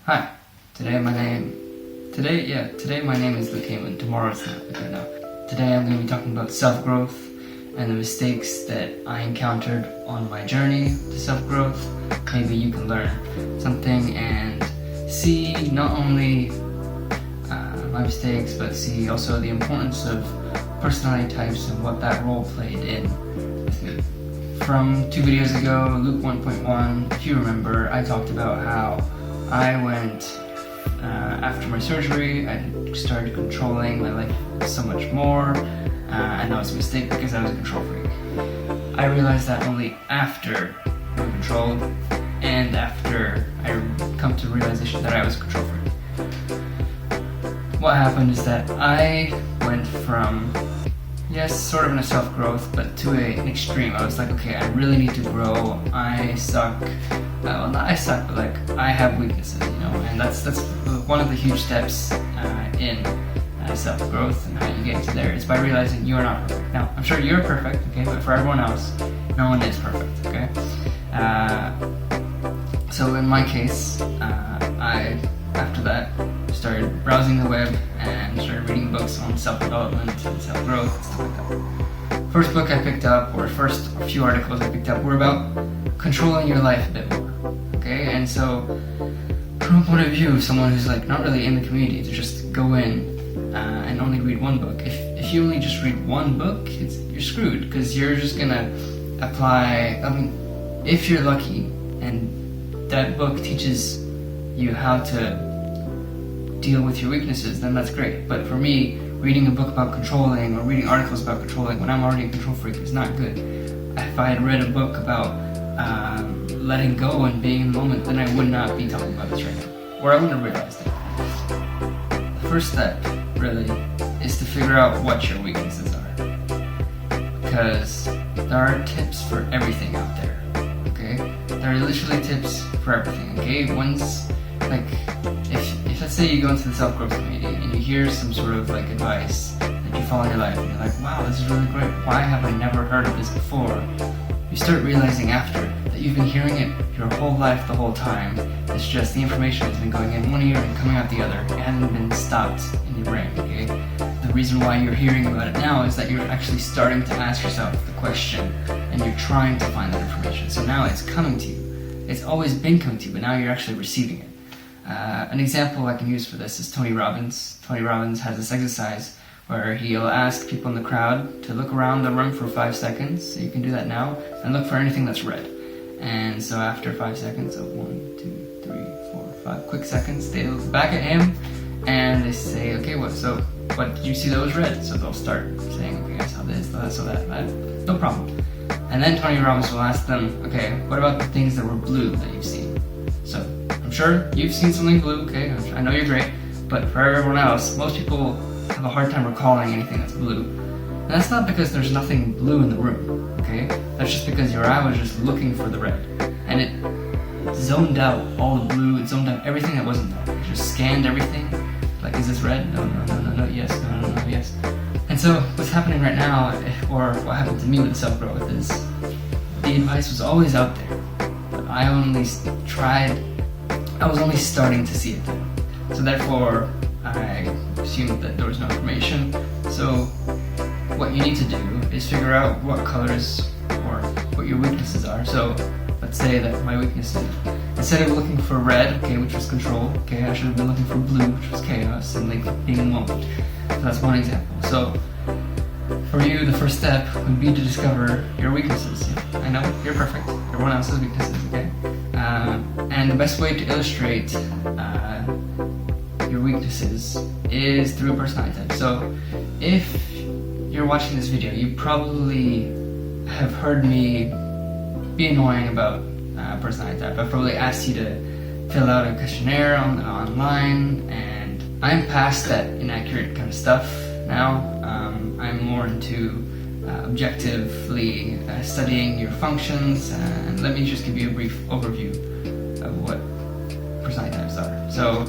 Hi, today my name is Luke Heyman. Tomorrow it's not, okay, no. Today I'm going to be talking about self-growth and the mistakes that I encountered on my journey to self-growth. Maybe you can learn something and see not only my mistakes, but see also the importance of personality types and what that role played in with me. From 2 videos ago, Luke 1.1, if you remember, I talked about how I went, after my surgery, I started controlling my life so much more, and that was a mistake because I was a control freak. I realized that only after I controlled and after I come to the realization that I was a control freak. What happened is that I went from, yes, sort of in a self-growth, but to an extreme. I was like, okay, I really need to grow. I suck. Well, not I suck, but like I have weaknesses, you know, and that's one of the huge steps in self-growth and how you get to there is by realizing you are not perfect. Now, I'm sure you're perfect, okay, but for everyone else, no one is perfect, okay? So in my case, I, after that, started browsing the web and started reading books on self-development and self-growth and stuff like that. First book I picked up, or first few articles I picked up, were about controlling your life a bit more, okay? And so, from a point of view, someone who's like not really in the community, to just go in and only read one book. If you only just read one book, you're screwed, because you're just gonna apply, if you're lucky, and that book teaches you how to deal with your weaknesses, then that's great. But for me, reading a book about controlling or reading articles about controlling when I'm already a control freak is not good. If I had read a book about letting go and being in the moment, then I would not be talking about this right now, or I wouldn't have realized it. The first step, really, is to figure out what your weaknesses are, because there are tips for everything out there, okay? There are literally tips for everything, okay? One's, like, if let's say you go into the self-growth community and you hear some sort of like advice that you follow in your life and you're like, wow, this is really great, why have I never heard of this before? You start realizing after that you've been hearing it your whole life the whole time. It's just the information has been going in one ear and coming out the other. It hasn't been stopped in your brain, okay? The reason why you're hearing about it now is that you're actually starting to ask yourself the question and you're trying to find that information. So now it's coming to you. It's always been coming to you, but now you're actually receiving it. An example I can use for this is Tony Robbins. Tony Robbins has this exercise where he'll ask people in the crowd to look around the room for 5 seconds, so you can do that now, and look for anything that's red. And so after 5 seconds, 1, 2, 3, 4, 5 quick seconds, they look back at him and they say, okay, what did you see that was red? So they'll start saying, okay, I saw this, I saw that, no problem. And then Tony Robbins will ask them, okay, what about the things that were blue that you've seen? So I'm sure you've seen something blue, okay, I know you're great, but for everyone else, most people have a hard time recalling anything that's blue. And that's not because there's nothing blue in the room, okay? That's just because your eye was just looking for the red. And it zoned out all the blue, it zoned out everything that wasn't there. It just scanned everything, like, is this red? No, yes, no, yes. And so what's happening right now, or what happened to me with self-growth, is the advice was always out there. But I was only starting to see it then. So therefore, I assumed that there was no information. So what you need to do is figure out what colors or what your weaknesses are. So let's say that my weaknesses, instead of looking for red, okay, which was control, okay, I should have been looking for blue, which was chaos, and like being in the moment. So that's one example. So for you, the first step would be to discover your weaknesses. I know, you're perfect. Everyone else has weaknesses, okay? And the best way to illustrate your weaknesses is through a personality type. So if you're watching this video, you probably have heard me be annoying about personality type. I've probably asked you to fill out a questionnaire online, and I'm past that inaccurate kind of stuff now. I'm more into objectively studying your functions, and let me just give you a brief overview of what personality types are. So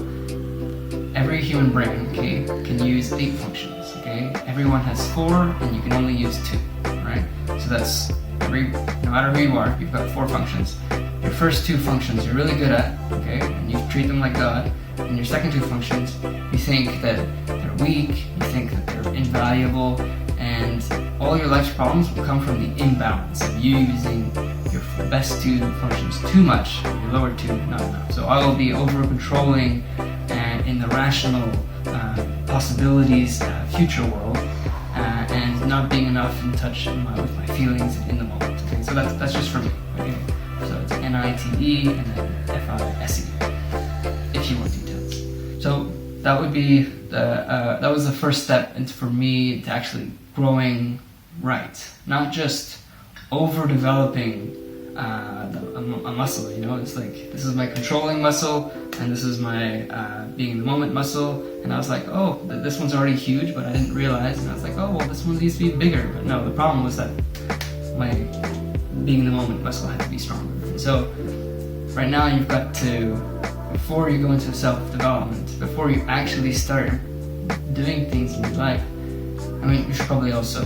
every human brain, okay, can use 8 functions, okay? Everyone has 4, and you can only use 2, right? So that's no matter who you are, you've got 4 functions. your first two functions you're really good at, okay, and you treat them like God, and your second two functions, you think that they're weak, you think that they're invaluable, and all your life's problems will come from the imbalance of you using your best two functions too much, your lower two not enough. So I will be over-controlling in the rational possibilities future world, and not being enough in touch with my feelings in the moment. Okay, so that's just for me. Okay, so it's NITE and then FISE if you want details. So that would be that was the first step for me to actually growing right, not just overdeveloping a muscle. You know, it's like this is my controlling muscle and this is my being in the moment muscle, and I was like, oh, this one's already huge, but I didn't realize, and I was like, oh well, this one needs to be bigger. But no, the problem was that my being in the moment muscle had to be stronger. And so right now you've got to, before you go into self-development, before you actually start doing things in your life, I mean, you should probably also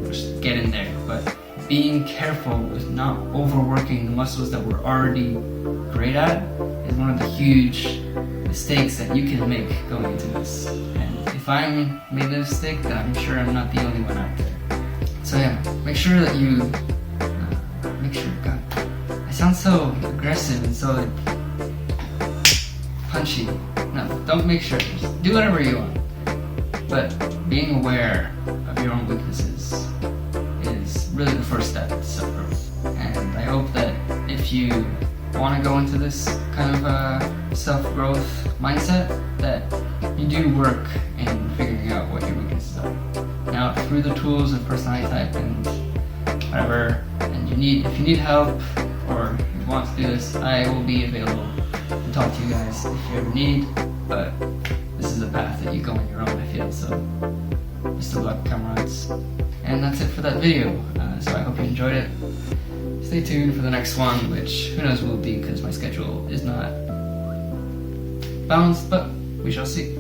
just get in there, but being careful with not overworking the muscles that we're already great at is one of the huge mistakes that you can make going into this. And if I made a mistake, then I'm sure I'm not the only one out there. So yeah, make sure that you, God, I sound so aggressive and so like punchy. No, don't make sure, just do whatever you want. But being aware of your own weaknesses is really the first step to self-growth. And I hope that if you want to go into this kind of self-growth mindset, that you do work in figuring out what your weaknesses are. Now, through the tools of personality type and whatever, and if you need help or you want to do this, I will be available to talk to you guys if you ever need. But this is a path that you go on your own, I feel, so best of luck, comrades. And that's it for that video, so I hope you enjoyed it. Stay tuned for the next one, which who knows will be, because my schedule is not balanced, but we shall see.